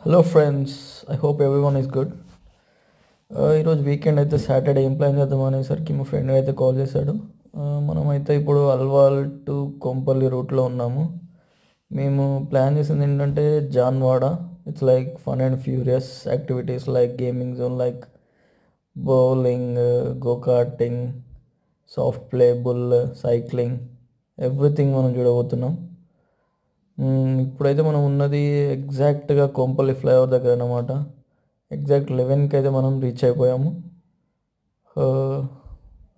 Hello friends, I hope everyone is good. ఈరోజు weekend అయితే Saturday ఏం ప్లాన్ చేద్దాం అనేసరికి మా ఫ్రెండ్ అయితే కాల్ చేశాడు. మనమైతే ఇప్పుడు అల్వాల్ టు కొంపల్లి రూట్లో ఉన్నాము. మేము ప్లాన్ చేసింది ఏంటంటే Janwada. It's like fun and furious activities like gaming zone, like bowling, go-karting, soft play, bull, cycling, everything మనం చూడబోతున్నాం. ఇప్పుడైతే మనం ఉన్నది ఎగ్జాక్ట్గా కొంపల్లి ఫ్లైఓవర్ దగ్గర అన్నమాట. ఎగ్జాక్ట్ 11కి అయితే మనం రీచ్ అయిపోయాము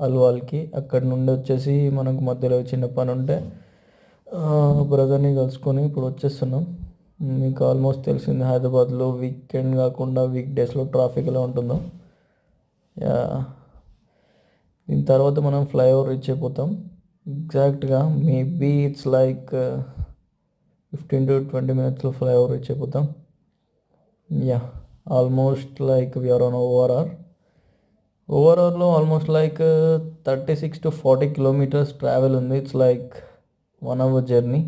అల్వాల్కి. అక్కడ నుండి వచ్చేసి మనకు మధ్యలో చిన్న పని ఉంటే బ్రదర్ని కలుసుకొని ఇప్పుడు వచ్చేస్తున్నాం. మీకు ఆల్మోస్ట్ తెలిసింది హైదరాబాద్లో వీకెండ్ కాకుండా వీక్ డేస్లో ట్రాఫిక్ ఎలా ఉంటుందో. దీని తర్వాత మనం ఫ్లైఓవర్ రీచ్ అయిపోతాం. ఎగ్జాక్ట్గా maybe it's like 15 to 20 minutes flyover reach అయిపోతాం. ఆల్మోస్ట్ లైక్ వీఆర్ ఆన్ ఓవరాల్లో almost like 36 to 40 kilometers travel ఉంది. It's like 1 hour journey.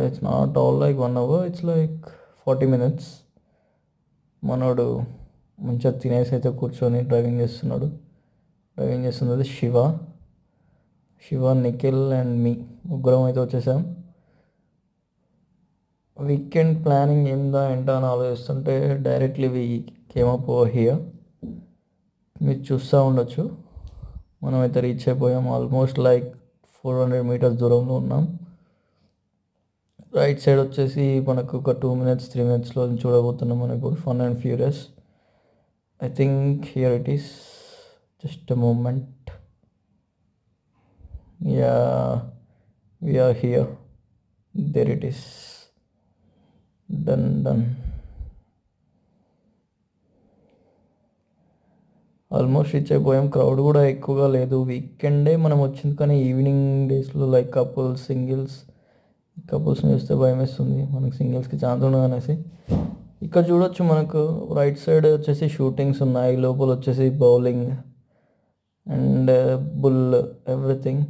It's not at all 1 hour, it's like 40 minutes. మనోడు మంచిగా తినేసి అయితే కూర్చొని డ్రైవింగ్ చేస్తున్నది శివ, నిఖిల్ అండ్ మీ ముగ్గురం అయితే వచ్చేసాం. వీకెండ్ ప్లానింగ్ ఏంటా అని ఆలోచిస్తుంటే directly we came up over here. మీరు చూస్తూ ఉండొచ్చు, మనమైతే రీచ్ అయిపోయాం. ఆల్మోస్ట్ లైక్ 400 meters దూరంలో ఉన్నాం. రైట్ సైడ్ వచ్చేసి మనకు ఒక 2 minutes 3 minutesలో చూడబోతున్నాం మనకు fun and furious. I think here it is, just a moment. we are here, there it is. Done. Almost reach అయిపోయాం. క్రౌడ్ కూడా ఎక్కువగా లేదు. వీకెండే మనం వచ్చింది, కానీ ఈవినింగ్ డేస్లో లైక్ కపుల్స్ని చూస్తే భయం వేస్తుంది. మనకు సింగిల్స్కి ఛాన్స్ ఉండదు అనేసి. ఇక్కడ చూడొచ్చు, మనకు రైట్ సైడ్ వచ్చేసి షూటింగ్స్ ఉన్నాయి, లోపల వచ్చేసి bowling and bull, everything.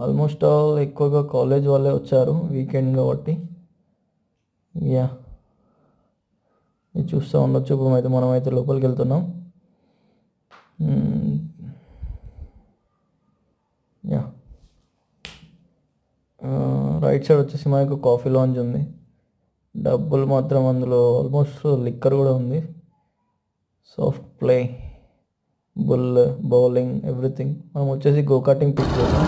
Almost all ఎక్కువగా కాలేజ్ వాళ్ళే వచ్చారు వీకెండ్ కాబట్టి. ఇది చూస్తూ ఉండొచ్చు. ఇప్పుడు మనమైతే లోపలికి వెళ్తున్నాం. రైట్ సైడ్ వచ్చేసి మనకు కాఫీ లాంజ్ ఉంది. డబ్బులు మాత్రం అందులో ఆల్మోస్ట్ లిక్కర్ కూడా ఉంది. Soft play, bull, bowling, everything. మనం వచ్చేసి గోకార్టింగ్ పిక్ చేసాం.